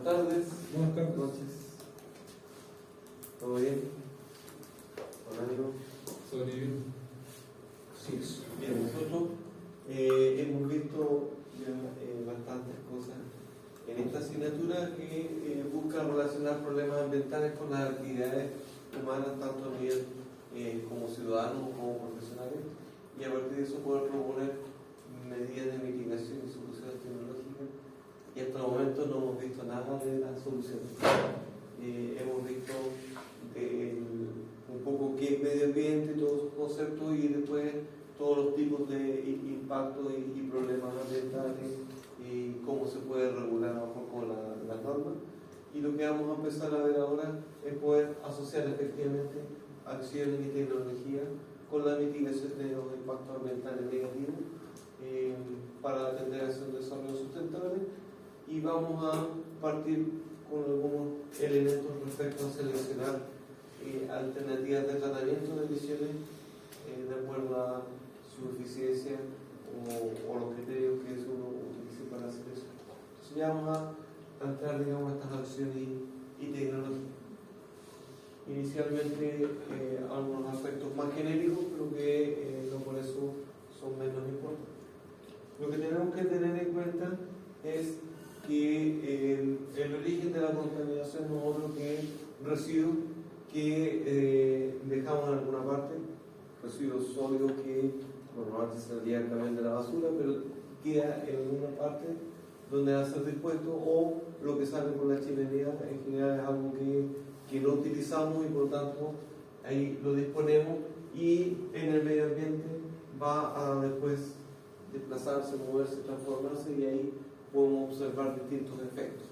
Buenas tardes. Buenas tardes. Noches. ¿Todo bien? ¿Horario? Sobre bien. Sí, bien. Nosotros hemos visto ya bastantes cosas en esta asignatura que busca relacionar problemas ambientales con las actividades humanas, tanto a nivel como ciudadanos como profesionales, y a partir de eso poder proponer medidas de mitigación y soluciones tecnológicas. Y hasta el momento no hemos visto nada de las soluciones. Hemos visto un poco qué es medio ambiente, todos sus conceptos, y después todos los tipos de impactos y problemas ambientales y cómo se puede regular a lo mejor con las normas. Y lo que vamos a empezar a ver ahora es poder asociar efectivamente acciones y tecnología con la mitigación de los impactos ambientales negativos para atender hacia un desarrollo sustentable. Y vamos a partir con algunos elementos respecto a seleccionar alternativas de tratamiento de emisiones de acuerdo a su eficiencia o los criterios que uno utilice para hacer eso. Entonces ya vamos a entrar, digamos, a estas acciones y tecnologías. Inicialmente algunos aspectos más genéricos, pero que no por eso son menos importantes. Lo que tenemos que tener en cuenta es que el origen de la contaminación no es otro que residuos que dejamos en alguna parte, residuos sólidos que normalmente saldrían también de la basura, pero queda en alguna parte donde va a ser dispuesto, o lo que sale por la chimenea en general es algo que no utilizamos y por lo tanto ahí lo disponemos, y en el medio ambiente va a después desplazarse, moverse, transformarse, y ahí podemos observar distintos efectos.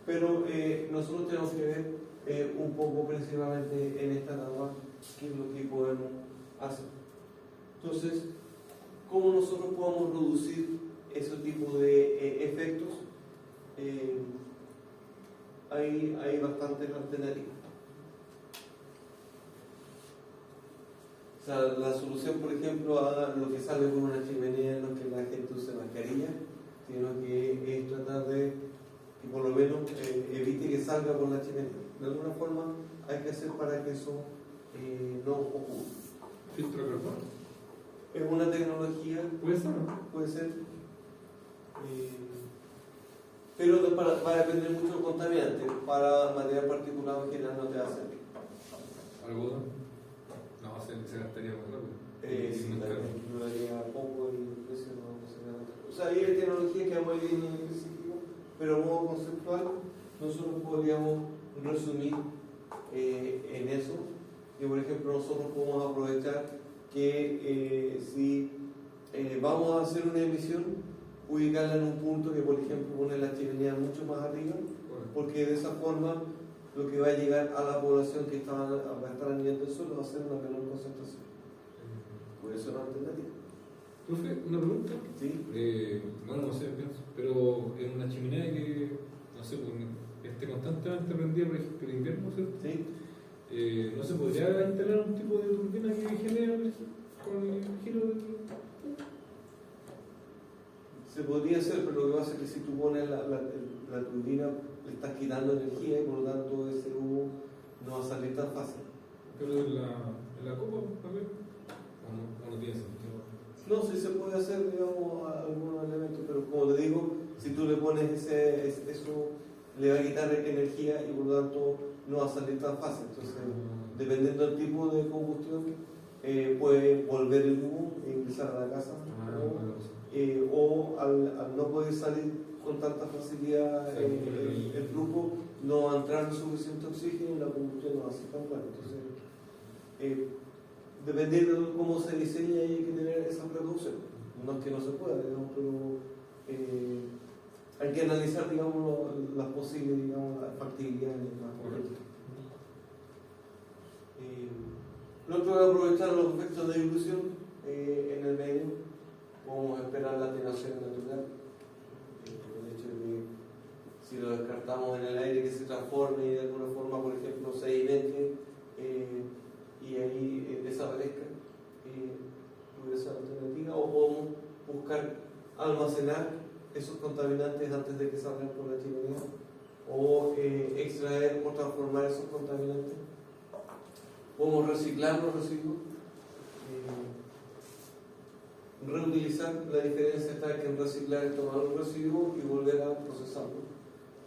Pero nosotros tenemos que ver un poco principalmente en esta etapa qué es lo que podemos hacer. Entonces, ¿cómo nosotros podemos reducir ese tipo de efectos? Hay bastantes alternativas. O sea, la solución, por ejemplo, a lo que sale por una chimenea no es que la gente use mascarilla, sino que es tratar de que por lo menos evite que salga por la chimenea. De alguna forma hay que hacer para que eso no ocurra. ¿Filtro de carbono? Es una tecnología, ¿Puede ser o no? puede ser, pero va a depender mucho del contaminante. Para material particulado en general no te va a servir. ¿Algodón? No, se gastaría muy rápido. Sí, también duraría poco y el precio no sería tanto. O sea, hay tecnologías que vamos a ir en específico, pero a modo conceptual nosotros podríamos resumir en eso. Que por ejemplo nosotros podemos aprovechar que si vamos a hacer una emisión, ubicarla en un punto que, por ejemplo, pone la chimenea mucho más arriba, porque de esa forma lo que va a llegar a la población que va a estar a nivel del suelo va a ser una menor concentración. Puede ser una alternativa. Profe, una pregunta. ¿Sí? No sé, pienso, pero en una chimenea que, no sé, pues, esté constantemente prendida, por ejemplo, en invierno, ¿cierto? ¿Sí? ¿No se podría instalar un tipo de turbina que genere energía con el giro del...? Se podría hacer, pero lo que pasa es que si tú pones la turbina, le estás quitando energía y por lo tanto ese humo no va a salir tan fácil. Pero en la copa también, o no tiene sentido. No, sí se puede hacer, digamos, algunos elementos, pero como te digo, si tú le pones eso, le va a quitar energía y por lo tanto no va a salir tan fácil. Entonces, dependiendo del tipo de combustión, puede volver el humo e ingresar a la casa. O al no poder salir con tanta facilidad el flujo, no va a entrar suficiente oxígeno y la combustión no va a ser tan buena. Entonces, dependiendo de cómo se diseña, hay que tener esa precaución. No es que no se pueda, digamos, pero hay que analizar, digamos, las posibles, digamos, las factibilidades más correctas. Lo otro es aprovechar los efectos de dilución en el medio. Podemos esperar la atenuación natural, el hecho de que si lo descartamos en el aire que se transforme y de alguna forma, por ejemplo, sedimente y ahí desaparezca, puede ser alternativa. O podemos buscar almacenar esos contaminantes antes de que salgan por la chimenea, o extraer o transformar esos contaminantes. Podemos reciclar los residuos, reutilizar. La diferencia está que en reciclar es tomar un residuo y volver a procesarlo.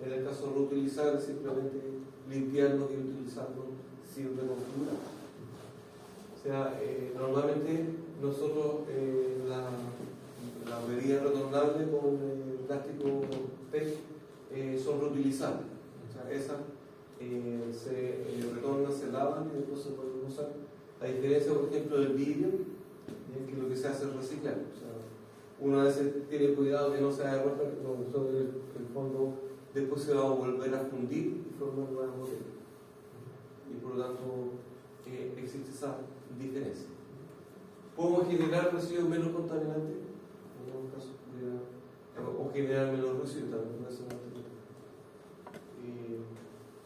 En el caso de reutilizar es simplemente limpiarlo y utilizarlo sin reconfigurar. O sea, normalmente nosotros las bebidas retornables con plástico PET son reutilizables. O sea, esas se retornan, se lavan y después se pueden usar. La diferencia, por ejemplo, del vidrio es que lo que se hace es reciclar. O sea, uno a veces tiene cuidado que no se haga ropa, pero en el fondo después se va a volver a fundir y formar nuevas botellas. Y por lo tanto existe esa diferencia. Podemos generar residuos menos contaminantes, en algunos casos, o generar menos residuos también puede ser una alternativa.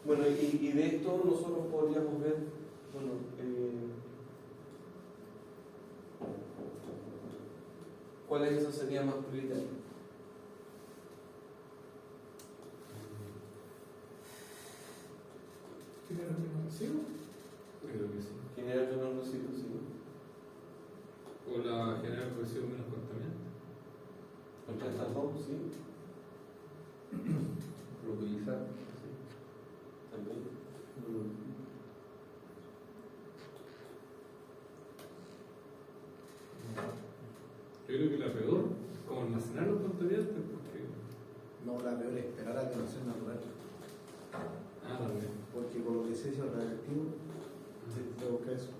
Bueno, y de esto nosotros podríamos ver, bueno, cuáles de esas serían más prioritarias. ¿Generar menos residuos? Creo que sí. Generar menos residuos, sí. O la generar residuos menos contaminantes. Entre estas dos, sí. Reutilizar. Sí. También. Yo creo que la peor es como almacenar los contaminantes, porque... No, la peor es esperar a que no sea natural. También. Porque por lo que se hizo el radioactivo, se busca eso.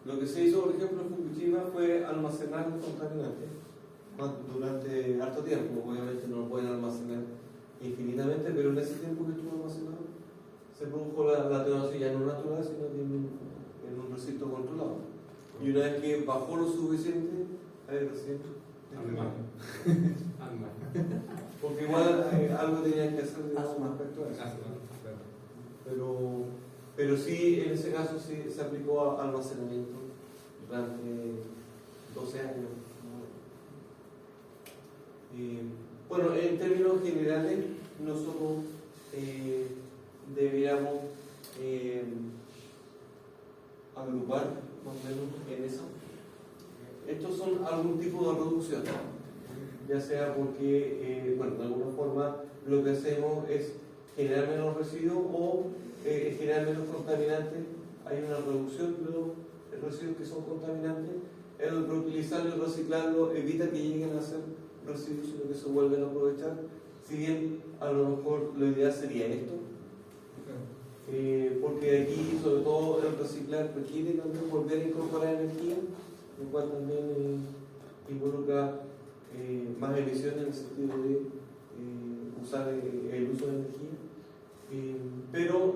Lo que se hizo, por ejemplo, en Fukushima fue almacenar los contaminantes durante harto tiempo. Obviamente no lo pueden almacenar infinitamente, pero en ese tiempo que estuvo almacenado se produjo la detonación ya no natural, sino que en un recinto controlado. Y una vez que bajó lo suficiente, ahí recién. Porque igual algo tenían que hacer respecto a eso. Pero sí, en ese caso sí se aplicó a almacenamiento durante 12 años. Bueno, en términos generales, nosotros deberíamos agrupar más o menos en eso. Estos son algún tipo de reducción, ya sea porque, bueno, de alguna forma lo que hacemos es generar menos residuos o generar menos contaminantes. Hay una reducción de los residuos que son contaminantes. El reutilizarlo y reciclarlo evita que lleguen a ser residuos, sino que se vuelven a aprovechar. Si bien a lo mejor lo ideal sería esto, porque aquí, sobre todo, el reciclar requiere también volver a incorporar energía, lo cual también involucra más emisiones en el sentido de usar el uso de energía. Pero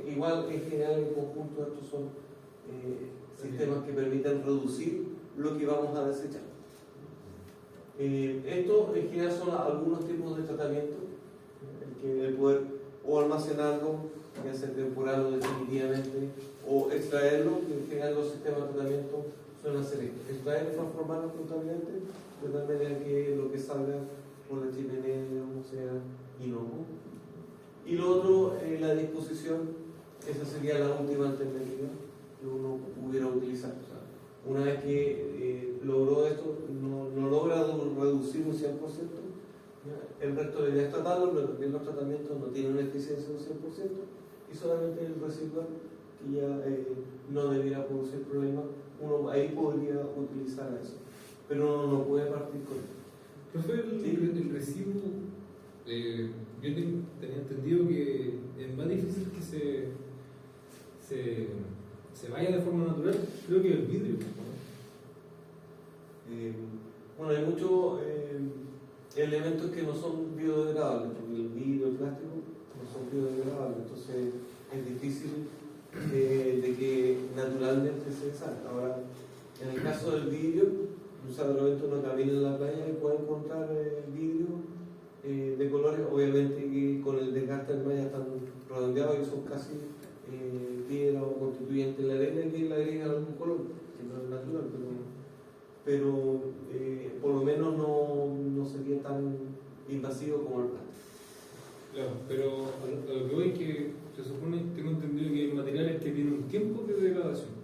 igual en general en conjunto estos son sistemas que permiten reducir lo que vamos a desechar. Esto en general son algunos tipos de tratamiento, el poder o almacenarlo, ya sea temporal o definitivamente, o extraerlo, que en general los sistemas de tratamiento suelen hacer esto: extraer y transformar los contaminantes de tal manera que lo que salga por la chimenea no sea inocuo. Y lo otro, la disposición, esa sería la última alternativa que uno pudiera utilizar. O sea, una vez que logró esto, no logra reducir un 100%, ¿ya? El resto debería tratarlo, pero también los tratamientos no tienen una eficiencia de un 100%, y solamente el reciclar, que ya no debiera producir problemas, uno ahí podría utilizar eso. Pero uno no puede partir con eso. Profe, el residuo, yo tenía entendido que es más difícil que se vaya de forma natural, creo que el vidrio. Bueno, hay muchos elementos que no son biodegradables, porque el vidrio, el plástico no son biodegradables, entonces es difícil de que naturalmente se deshaga. Ahora, en el caso del vidrio, de repente uno camina en la playa y puede encontrar vidrio de colores, obviamente que con el desgaste del mar ya están redondeados y son casi piedra o constituyente de la arena, que le agregan algún color, que no es natural, pero por lo menos no sería tan invasivo como el plástico. Claro, pero a lo que voy es que se supone, tengo entendido que hay materiales que tienen un tiempo de degradación.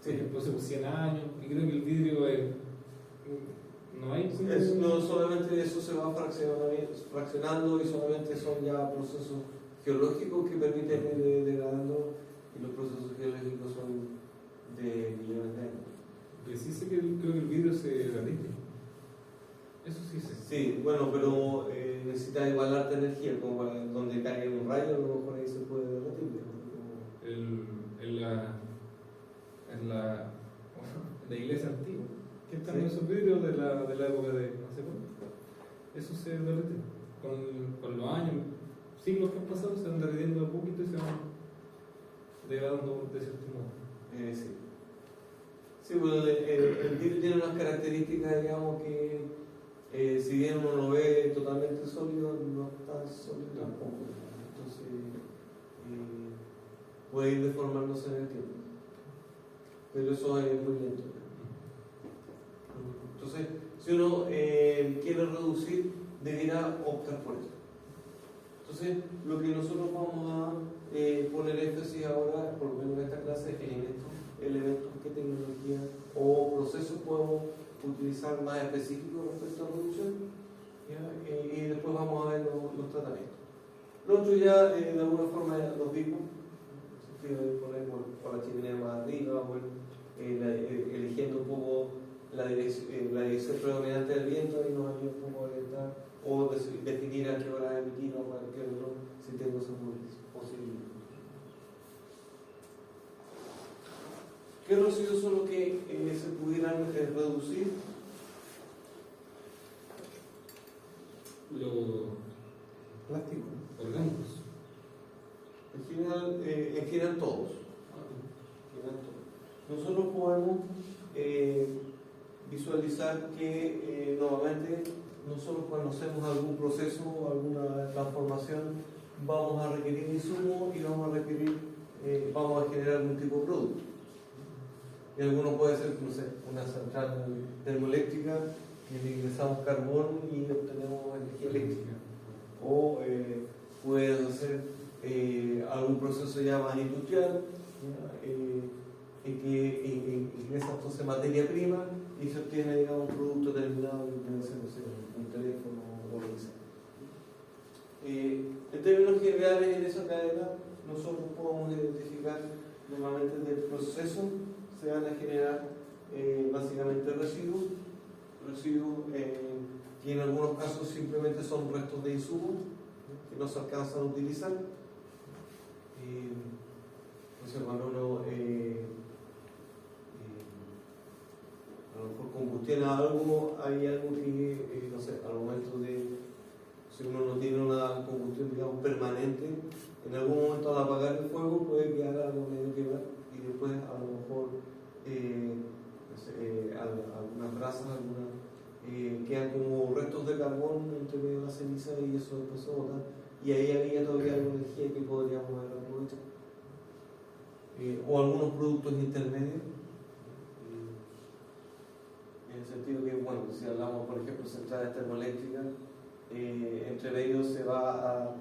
Sí. Por ejemplo, hace 100 años, y creo que el vidrio no hay como... No solamente eso se va fraccionando y solamente son ya procesos geológicos que permiten ir degradando, y los procesos geológicos son de millones de años. Que sí sé que creo que el vidrio se derrite. Eso sí sé. Sí, bueno, pero necesita igual harta energía, como para donde caiga un rayo, a lo mejor ahí se puede derretir. En la iglesia antigua, que están Sí. esos vidrios de la época de no sé cuándo, eso se derrite con los años, siglos que han pasado, se van derritiendo a poquito y se van degradando de cierto modo. Sí. Sí, bueno, el vidrio tiene unas características, digamos, que si bien uno lo ve totalmente sólido, no está sólido tampoco. Entonces, puede ir deformándose en el tiempo. Pero eso es muy lento. Entonces, si uno quiere reducir, debería optar por eso. Entonces, lo que nosotros vamos a poner énfasis ahora, por lo menos en esta clase, es en estos elementos, qué tecnología o procesos podemos utilizar más específicos respecto a reducción, y después vamos a ver los tratamientos. Lo otro ya de alguna forma ya los vimos, en el sentido de poner por la chimenea más arriba, o eligiendo un poco la dirección predominante del viento, y nos ayuda un poco a orientar, o definir a qué hora emitir o a qué otro si tengo esa posibilidad. ¿Qué residuos son los que se pudieran reducir? Los Plástico, ¿no? orgánicos. En general todos. Nosotros podemos visualizar que nuevamente nosotros cuando hacemos algún proceso o alguna transformación vamos a requerir insumos y vamos a generar algún tipo de producto. Y alguno puede ser, no sé, una central termoeléctrica que le ingresamos carbón y obtenemos energía eléctrica. O puede ser algún proceso ya más industrial, en que ingresa entonces materia prima y se obtiene, digamos, un producto terminado que puede ser, no sé, un teléfono o lo que sea. En términos generales, en esa cadena nosotros podemos identificar normalmente del proceso se van a generar básicamente residuos que en algunos casos simplemente son restos de insumos que no se alcanzan a utilizar. Entonces cuando uno a lo mejor combustiona algo, hay algo que, no sé, al momento de, si uno no tiene una combustión, digamos, permanente, en algún momento al apagar el fuego puede quedar algo medio quemar, y después a lo mejor no sé, algunas brasas, quedan como restos de carbón entre medio de la ceniza, y eso después se bota, y ahí había todavía alguna energía que podríamos haber aprovechado. O algunos productos intermedios, en el sentido que, bueno, si hablamos por ejemplo de centrales termoeléctricas, entre medio se va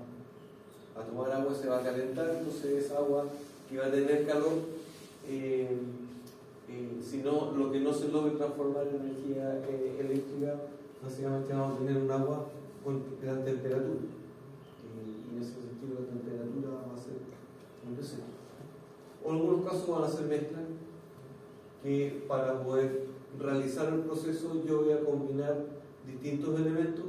a tomar agua, se va a calentar, entonces esa agua que va a tener calor, si no, lo que no se logre transformar en energía eléctrica, básicamente vamos a tener un agua con gran temperatura, y en ese sentido la temperatura va a ser un desecho. O en algunos casos van a ser mezclas, que para poder realizar el proceso yo voy a combinar distintos elementos,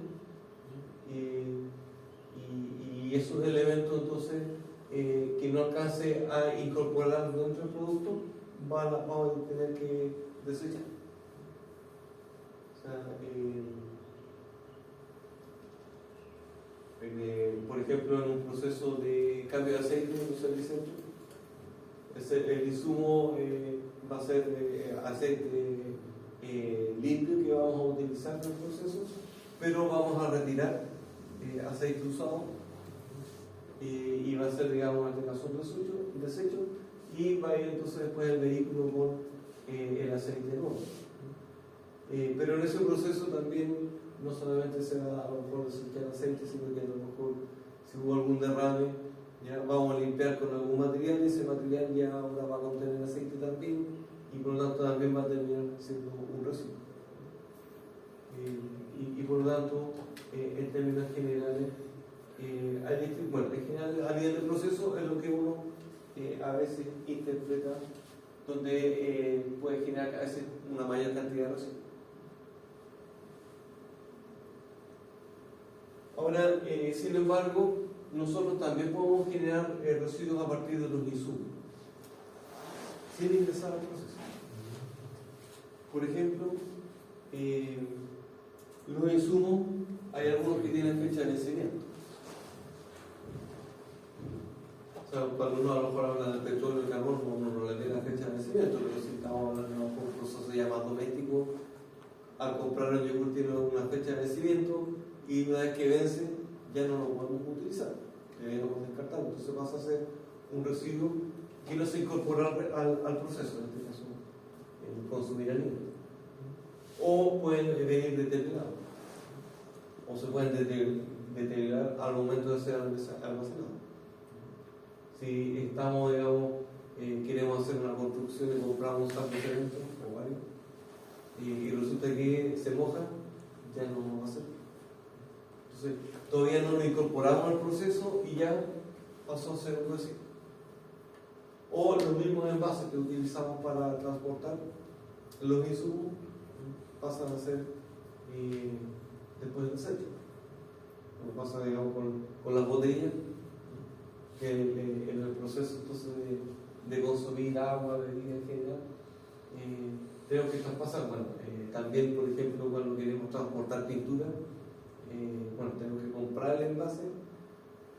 y esos elementos entonces que no alcance a incorporar dentro del producto vamos a tener que desechar. O sea, por ejemplo, en un proceso de cambio de aceite en un servicentro, el insumo va a ser aceite limpio que vamos a utilizar en el proceso, pero vamos a retirar aceite usado, y va a ser, digamos, en este caso un desecho, y va a ir entonces después el vehículo con el aceite nuevo. Pero en ese proceso también no solamente se va a lo mejor desechar aceite, sino que a lo mejor si hubo algún derrame, ya vamos a limpiar con algún material y ese material ya ahora va a contener aceite también y por lo tanto también va a terminar siendo un residuo. Y por lo tanto, en términos generales, en general, a nivel de proceso es lo que uno a veces interpreta, donde puede generar a veces una mayor cantidad de residuos. Ahora, sin embargo, nosotros también podemos generar residuos a partir de los insumos, sin ingresar al proceso. Por ejemplo, los insumos, hay algunos que tienen fecha de vencimiento. O sea, cuando uno a lo mejor habla del petróleo y el carbón, uno no le ve la fecha de vencimiento, pero si estamos hablando de un proceso llamado doméstico, al comprar el yogur tiene una fecha de vencimiento y una vez que vence ya no lo podemos utilizar, deberíamos descartarlo. Entonces pasa a ser un residuo que no se incorpora al proceso, en este caso, el consumir alimento. O pueden venir deteriorados, o se pueden deteriorar al momento de ser almacenados. Si estamos, digamos, queremos hacer una construcción y compramos un saco de cemento o varios, y resulta que se moja, ya no va a ser. Entonces, todavía no lo incorporamos al proceso y ya pasó a ser un residuo. O los mismos envases que utilizamos para transportar los insumos pasan a ser después del desecho. Como pasa, digamos, con las botellas, que en el proceso entonces de consumir agua, bebida en general, tenemos que traspasar. Bueno, también, por ejemplo, cuando queremos transportar pintura, tenemos que comprar el envase,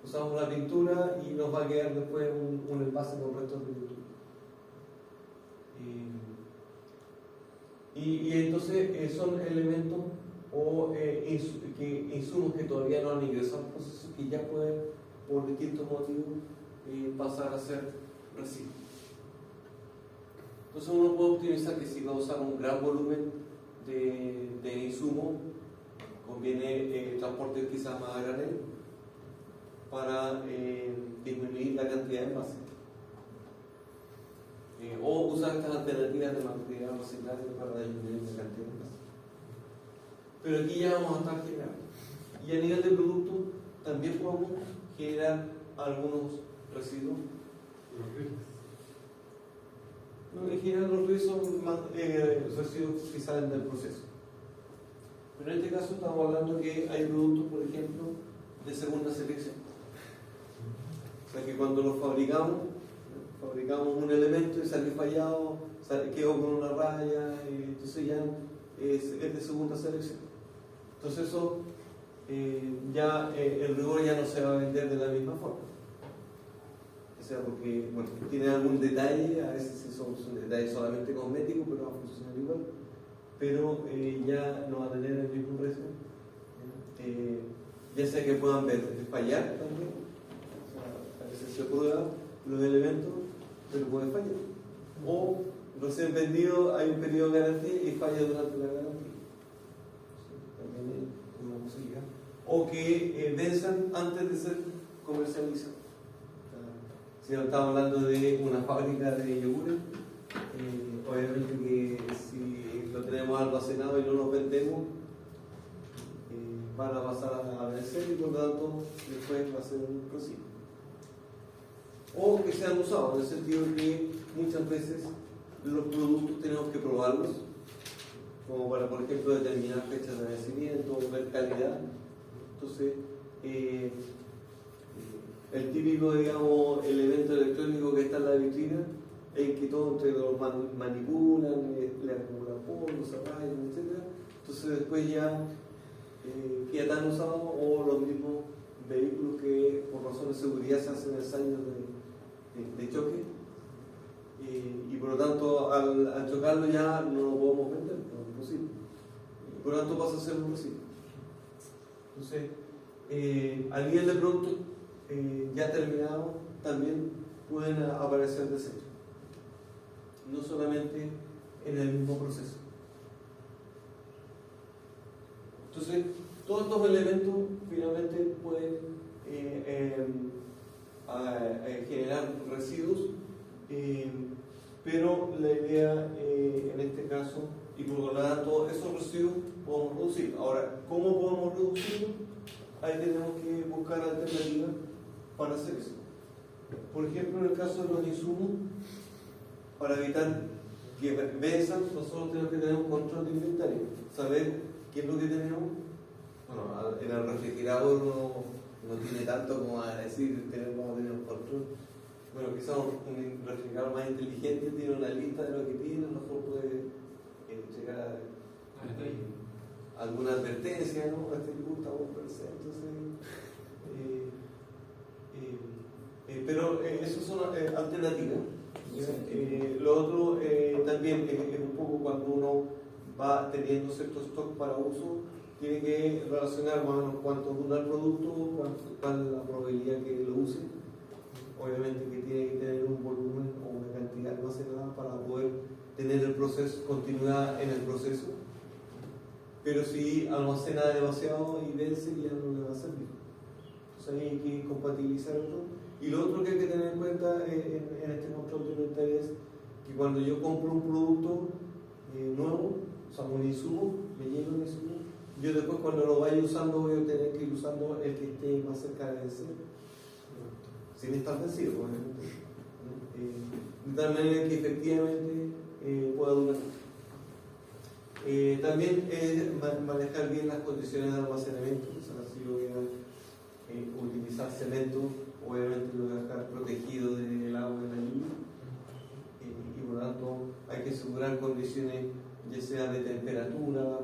usamos la pintura y nos va a quedar después un envase con restos de pintura. Y entonces son elementos o insumos que todavía no han ingresado al proceso, que ya pueden, por distintos motivos, pasar a ser residuos. Entonces uno puede optimizar que si va a usar un gran volumen de insumos, conviene transporte quizás más a granel para disminuir la cantidad de envases. O usar estas alternativas de material reciclable para disminuir la cantidad de envases. Pero aquí ya vamos a estar generando. Y a nivel de producto también podemos generar algunos residuos. No, en general los residuos son más residuos que salen del proceso. Pero en este caso estamos hablando que hay productos, por ejemplo, de segunda selección. O sea que cuando los fabricamos un elemento y sale fallado, quedó con una raya, entonces ya es de segunda selección. Entonces eso ya el rigor ya no se va a vender de la misma forma. O sea, porque tiene algún detalle, a veces son detalles solamente cosméticos, pero va a funcionar igual. Pero ya no va a tener el mismo precio. Ya sea que puedan fallar también. O sea, a veces se prueban los elementos, pero puede fallar. O recién vendido hay un periodo de garantía y falla durante la garantía. También es una posibilidad. O que venzan antes de ser comercializados. Si no estamos hablando de una fábrica de yogures, obviamente que si lo tenemos almacenado y no lo vendemos, van a pasar a vencer y por lo tanto después va a ser un residuo. O que sean usados, en el sentido de que muchas veces los productos tenemos que probarlos, como para, por ejemplo, determinar fechas de vencimiento o ver calidad. Entonces, el típico, digamos, elemento electrónico que está en la vitrina, en que todo entre los manipulan, le acumulan polvo, se rayan, etc. Entonces después ya queda tan usado, o los mismos vehículos que por razones de seguridad se hacen ensayos de choque, y por lo tanto al chocarlo ya no lo podemos vender, no es imposible. Y por lo tanto pasa a ser un residuo. Entonces, a nivel de productos ya terminados, también pueden aparecer desechos, no solamente en el mismo proceso. Entonces, todos estos elementos finalmente pueden generar residuos, pero la idea en este caso, y por lo tanto esos residuos podemos reducir. Ahora, ¿cómo podemos reducirlos? Ahí tenemos que buscar alternativas para hacer eso. Por ejemplo, en el caso de los insumos, para evitar que venzan, nosotros tenemos que tener un control de inventario, saber qué es lo que tenemos. Bueno, en el refrigerador no tiene tanto como a decir vamos a tener un control. Bueno, quizás un refrigerador más inteligente tiene una lista de lo que tiene, a lo mejor puede llegar a alguna advertencia, ¿no? Este le gusta 1%, pero esas son alternativas. Lo otro también es un poco cuando uno va teniendo cierto stock para uso, tiene que relacionar más o menos cuánto dura el producto, cuál es la probabilidad que lo use. Obviamente que tiene que tener un volumen o una cantidad almacenada para poder tener el proceso, continuidad en el proceso. Pero si almacena demasiado y vence, ya no le va a servir. Entonces ahí hay que compatibilizarlo. Y lo otro que hay que tener en cuenta en este control de inventario es que cuando yo compro un producto nuevo, o sea, un insumo, me lleno un insumo, yo después cuando lo vaya usando voy a tener que ir usando el que esté más cerca de vencer, sin estar vencido, obviamente. De tal manera que efectivamente pueda durar. También manejar bien las condiciones de almacenamiento, o sea, si yo voy a utilizar cemento, obviamente lo voy a dejar protegido del agua y de la lluvia, y por lo tanto hay que asegurar condiciones ya sea de temperatura,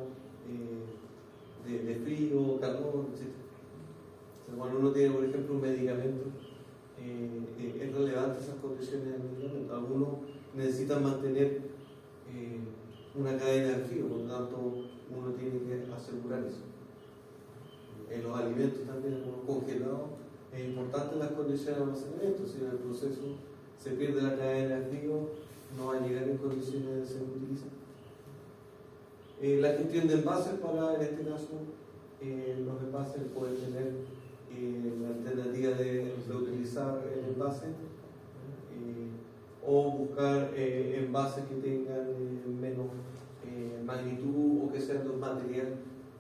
de frío, calor, etc. O sea, cuando uno tiene, por ejemplo, un medicamento, es relevante esas condiciones del medicamento. Algunos necesitan mantener una cadena de frío, por lo tanto uno tiene que asegurar eso. En los alimentos también, algunos congelados, es importante las condiciones de almacenamiento. Si en el proceso se pierde la cadena de frío, no va a llegar en condiciones de ser utilizado. La gestión de envases, para en este caso los envases pueden tener la alternativa de reutilizar el envase o buscar envases que tengan menos magnitud o que sean de un material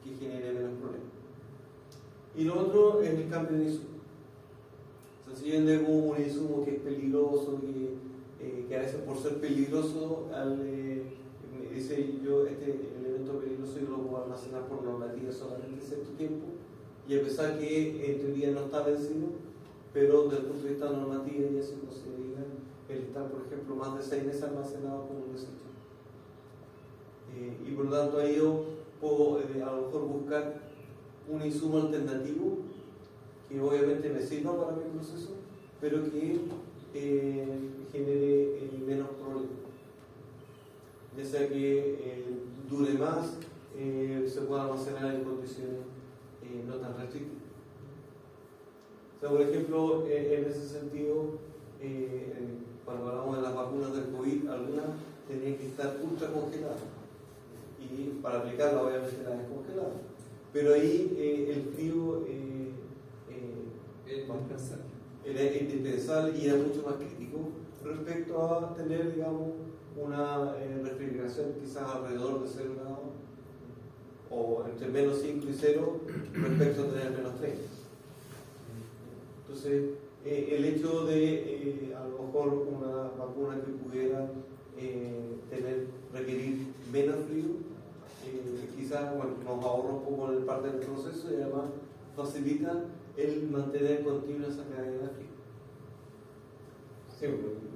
que genere menos problemas. Y lo otro es el cambio de insumo. O sea, si yo tengo un insumo que es peligroso, que a veces por ser peligroso, dice yo, este elemento peligroso yo lo puedo almacenar por normativa solamente cierto tiempo, y a pesar que en teoría no está vencido, pero desde el punto de vista normativa ya se considera el estar, por ejemplo, más de 6 meses almacenado como un desecho. Y por lo tanto ahí yo puedo a lo mejor buscar un insumo alternativo que obviamente me sirva para mi proceso, pero que genere menos problemas. Ya sea que dure más, se pueda almacenar en condiciones no tan restrictivas. O sea, por ejemplo, en ese sentido, cuando hablamos de las vacunas del COVID, algunas tenían que estar ultra congeladas, y para aplicarlas obviamente las descongeladas. Pero ahí el frío era indispensable y era mucho más crítico respecto a tener, digamos, una refrigeración quizás alrededor de 0 grados, o entre menos 5 y 0 respecto a tener menos 30. Entonces, el hecho de a lo mejor una vacuna que pudiera requerir menos frío, quizás nos ahorra un poco en parte del proceso y además facilita el mantener continua esa cadena de frío. Sí,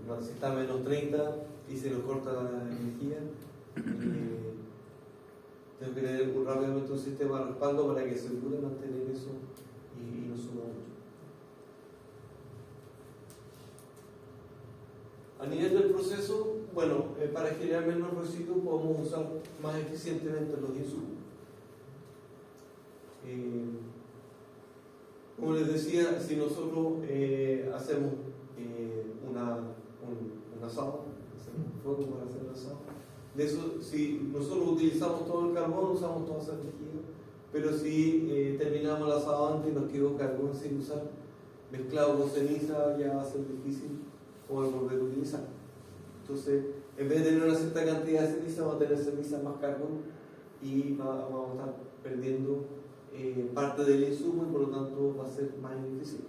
porque si está a menos 30 y se nos corta la energía, tengo que tener rápidamente un sistema de respaldo para que asegure mantener eso y no suba mucho. A nivel del proceso, bueno, para generar menos residuos podemos usar más eficientemente los insumos. Como les decía, si nosotros hacemos un asado, hacemos un fuego para hacer el asado, de eso, si nosotros utilizamos todo el carbón, usamos toda esa energía, pero si terminamos el asado antes y nos quedó carbón sin usar, mezclado con ceniza ya va a ser difícil poder volver a utilizar. Entonces, en vez de tener una cierta cantidad de ceniza, vamos a tener ceniza más carbón y vamos a estar perdiendo parte del insumo y por lo tanto va a ser más ineficiente.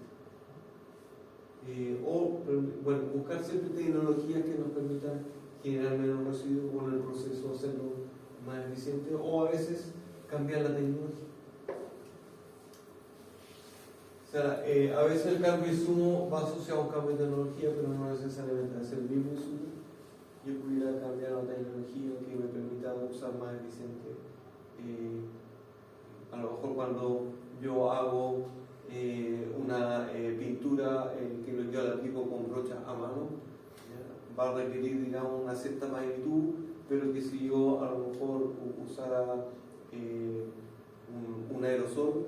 Buscar siempre tecnologías que nos permitan generar menos residuos o en el proceso hacerlo más eficiente, o a veces cambiar la tecnología. O sea, a veces el cambio de insumo va asociado a un cambio de tecnología, pero no necesariamente a ser el mismo insumo. Yo pudiera cambiar la tecnología que me permita usar más eficiente. A lo mejor cuando yo hago una pintura que yo la aplico con brocha a mano, ¿ya? Va a requerir, digamos, una cierta magnitud, pero que si yo a lo mejor usara un aerosol,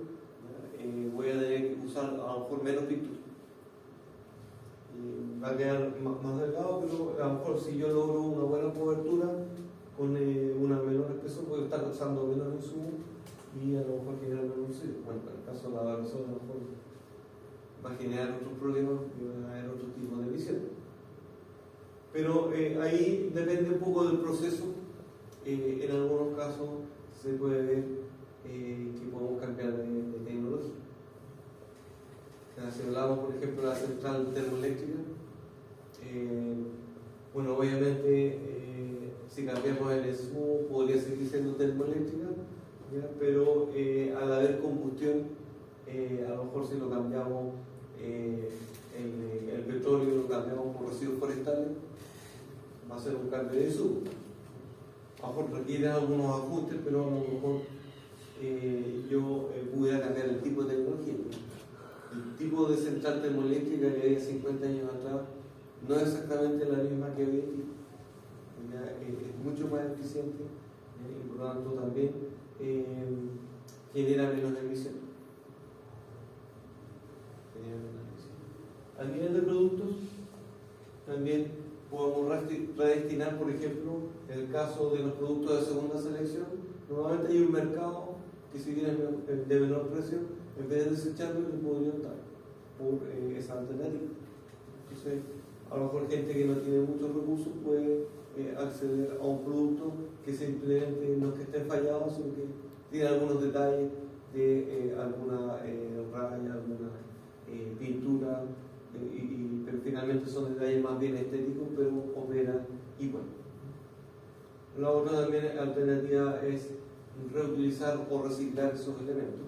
voy a tener que usar a lo mejor menos pintura. Va a quedar más delgado, pero a lo mejor si yo logro una buena cobertura con una menor espesor, voy a estar usando menos insumo y a lo mejor generar menos residuos. Bueno, en el caso de la aerosol, a lo mejor va a generar otros problemas y van a haber otro tipo de emisiones. Pero ahí depende un poco del proceso. En algunos casos se puede ver que podemos cambiar de tecnología. Si hablamos, por ejemplo, de la central termoeléctrica, obviamente si cambiamos el insumo podría seguir siendo termoeléctrica, ¿ya? Pero al haber combustión, a lo mejor si lo cambiamos el petróleo, lo cambiamos por residuos forestales, va a ser un cambio de insumo. A lo mejor requiere algunos ajustes, pero a lo mejor yo pudiera cambiar el tipo de tecnología. El tipo de central termoeléctrica que había 50 años atrás no es exactamente la misma que hoy en día. Es mucho más eficiente y por lo tanto también genera menos emisiones. A nivel de productos, también podemos redestinar, por ejemplo, en el caso de los productos de segunda selección, normalmente hay un mercado que si bien es de menor precio, en vez de desecharlo, le podrían dar por esa alternativa. Entonces, a lo mejor gente que no tiene muchos recursos puede acceder a un producto que simplemente no es que esté fallado, sino que tiene algunos detalles de alguna raya, alguna pintura, pero finalmente son detalles más bien estéticos, pero operan igual. La otra también alternativa es reutilizar o reciclar esos elementos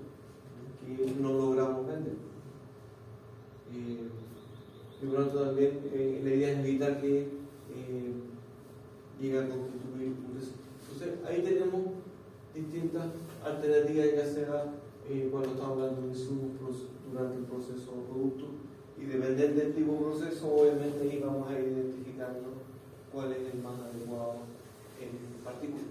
que no logramos vender. Y por lo tanto también la idea es evitar que llegue a constituir un desastre. Entonces ahí tenemos distintas alternativas, ya sea cuando estamos hablando de insumos durante el proceso o producto, y dependiendo del tipo de proceso, obviamente ahí vamos a ir identificando cuál es el más adecuado en particular.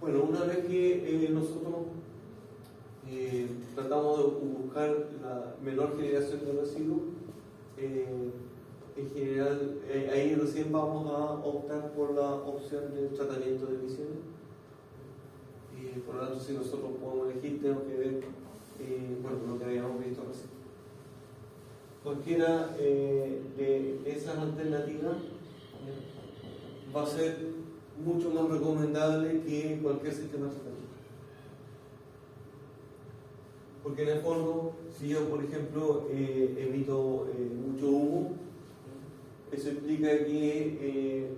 Bueno, una vez que nosotros tratamos de buscar la menor generación de residuos, en general ahí recién vamos a optar por la opción del tratamiento de emisiones. Por lo tanto, si nosotros podemos elegir, tenemos que ver lo que habíamos visto recién. Cualquiera de esas alternativas va a ser mucho más recomendable que cualquier sistema de tratamiento. Porque en el fondo, si yo, por ejemplo, emito mucho humo, eso implica que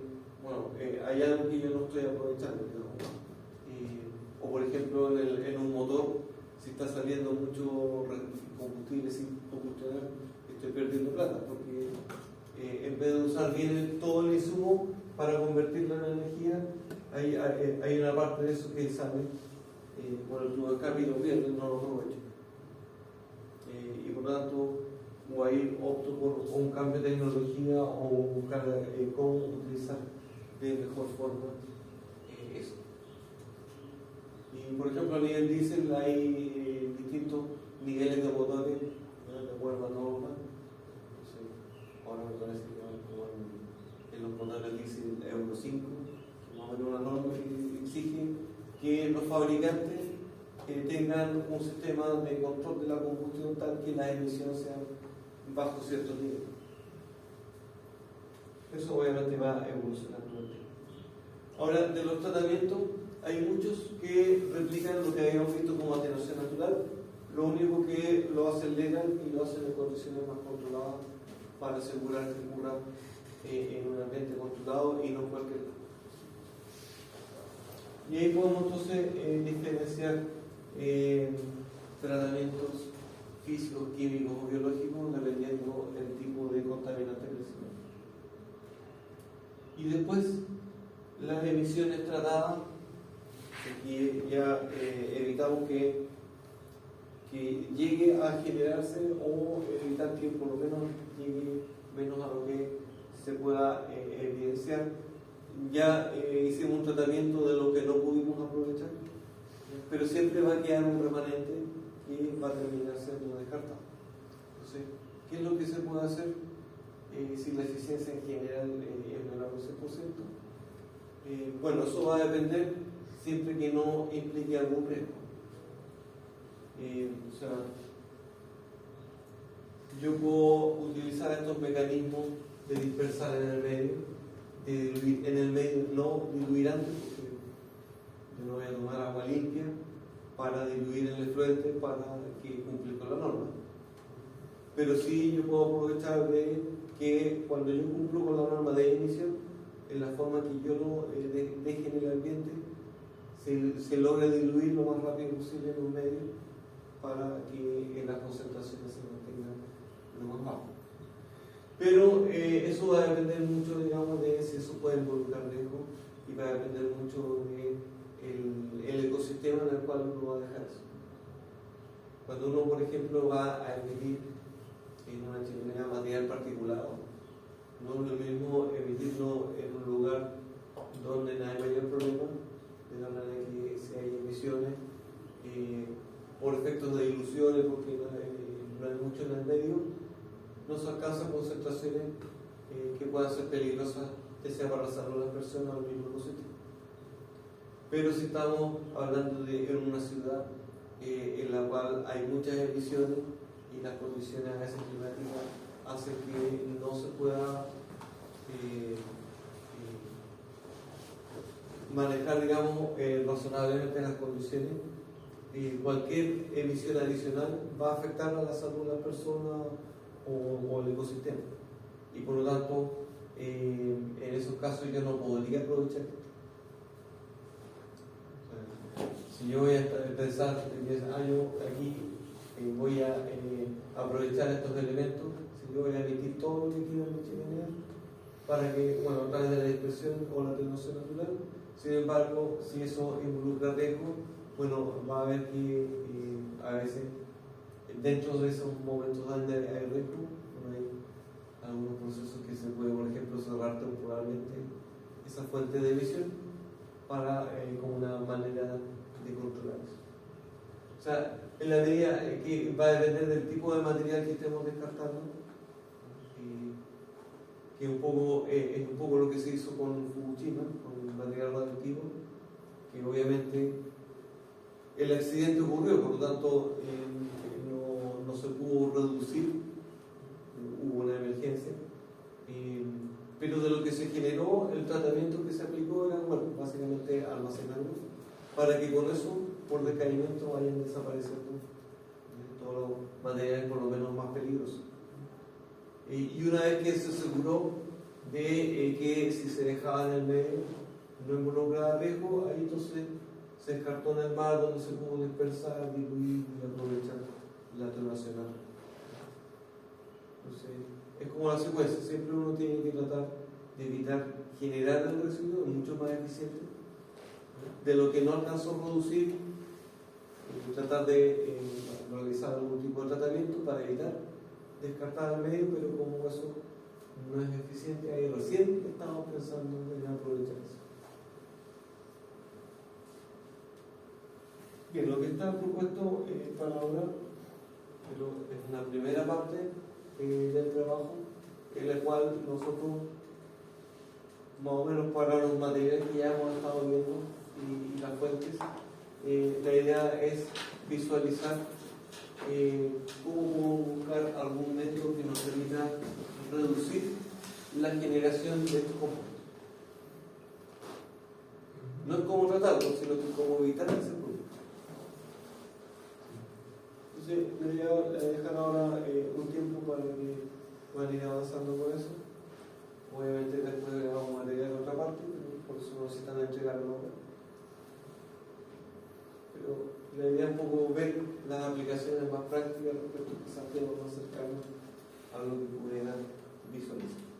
hay algo que yo no estoy aprovechando, digamos. O por ejemplo, en un motor, si está saliendo mucho combustible sin combustionar, estoy perdiendo plata, porque en vez de usar bien todo el insumo para convertirlo en energía, hay una parte de eso que sale por el tubo de escape y lo pierde, no lo aprovecho. Y por lo tanto, o ahí opto por un cambio de tecnología o buscar cómo utilizar de mejor forma eso. Y por ejemplo, a nivel diésel hay distintos niveles de motores, de acuerdo a normas. sistema de control de la combustión tal que las emisiones sean bajo ciertos niveles. Eso obviamente va a evolucionar todo el tiempo. Ahora, de los tratamientos, hay muchos que replican lo que habíamos visto como atenuación natural, lo único que lo hacen legal y lo hacen en condiciones más controladas para asegurar que ocurra en un ambiente controlado y no en cualquier lado. Y ahí podemos entonces diferenciar tratamientos físicos, químicos o biológicos dependiendo del tipo de contaminante que se. Y después las emisiones tratadas, aquí ya evitamos que llegue a generarse o evitar que por lo menos llegue menos a lo que se pueda evidenciar. Ya hicimos un tratamiento de lo que no pudimos aprovechar, pero siempre va a quedar un remanente que va a terminar siendo descartado. Entonces, ¿qué es lo que se puede hacer si la eficiencia en general es menor al 100%? Bueno, eso va a depender siempre que no implique algún riesgo. O sea, yo puedo utilizar estos mecanismos de dispersar en el medio, de diluir en el medio, no diluir antes, porque yo no voy a tomar agua limpia para diluir en el efluente para que cumpla con la norma. Pero sí yo puedo aprovechar de que cuando yo cumplo con la norma de emisión, en la forma que yo lo deje en el ambiente, se logre diluir lo más rápido posible en un medio para que las concentraciones se mantengan lo más bajo. Pero eso va a depender mucho, digamos, de si eso puede involucrar riesgo y va a depender mucho del ecosistema en el cual uno va a dejar eso. Cuando uno, por ejemplo, va a emitir en una chimenea material particulado, no es lo mismo emitirlo en un lugar donde no hay mayor problema, de la manera que si hay emisiones por efectos de diluciones, porque no hay mucho en el medio, no se alcanzan concentraciones que puedan ser peligrosas, ya sea para la salud de las personas o el mismo ecosistema. Pero si estamos hablando de en una ciudad en la cual hay muchas emisiones y las condiciones a veces climáticas hacen que no se pueda manejar, digamos, razonablemente las condiciones, cualquier emisión adicional va a afectar a la salud de las personas o el ecosistema. Y por lo tanto, en esos casos yo no podría aprovechar. Si yo voy a pensar en 10 años aquí, voy a aprovechar estos elementos, si yo voy a emitir todo lo que quiero en mi chimenea, para que, bueno, a través de la dispersión o la atenuación natural, sin embargo, si eso involucra riesgo, bueno, va a haber que a veces, dentro de esos momentos donde hay riesgo, bueno, hay algunos procesos que se puede, por ejemplo, cerrar temporalmente esa fuente de emisión para, como una manera de controlar eso. O sea, en la medida que va a depender del tipo de material que estemos descartando, que es un poco lo que se hizo con Fukushima, con el material radioactivo, que obviamente el accidente ocurrió, por lo tanto no se pudo reducir, hubo una emergencia, pero de lo que se generó, el tratamiento que se aplicó era, bueno, básicamente almacenarlo, para que con eso, por decaimiento, vayan desapareciendo todos los materiales por lo menos más peligrosos. Y una vez que se aseguró de que si se dejaba en el medio no involucraba riesgo, ahí entonces se descartó en el mar donde se pudo dispersar, diluir y aprovechar la atenuación. Entonces, es como la secuencia, siempre uno tiene que tratar de evitar generar el residuo, es mucho más eficiente. De lo que no alcanzó a producir, tratar de realizar algún tipo de tratamiento para evitar descartar al medio, pero como eso no es eficiente, ahí recién estamos pensando en aprovechar eso. Bien, lo que está propuesto para ahora, pero es una primera parte del trabajo, en la cual nosotros, más o menos para los materiales que ya hemos estado viendo y las fuentes, la idea es visualizar cómo podemos buscar algún método que nos permita reducir la generación de estos compuestos. No es cómo tratarlos, sino que cómo evitar ese problema. Entonces, le voy a dejar ahora un tiempo para que puedan ir avanzando con eso. Obviamente después le vamos a agregar otra parte, pero por eso no se están entregando ahora. Pero la idea es un poco ver las aplicaciones más prácticas respecto a quizás temas más cercanos a lo que pudieran visualizar.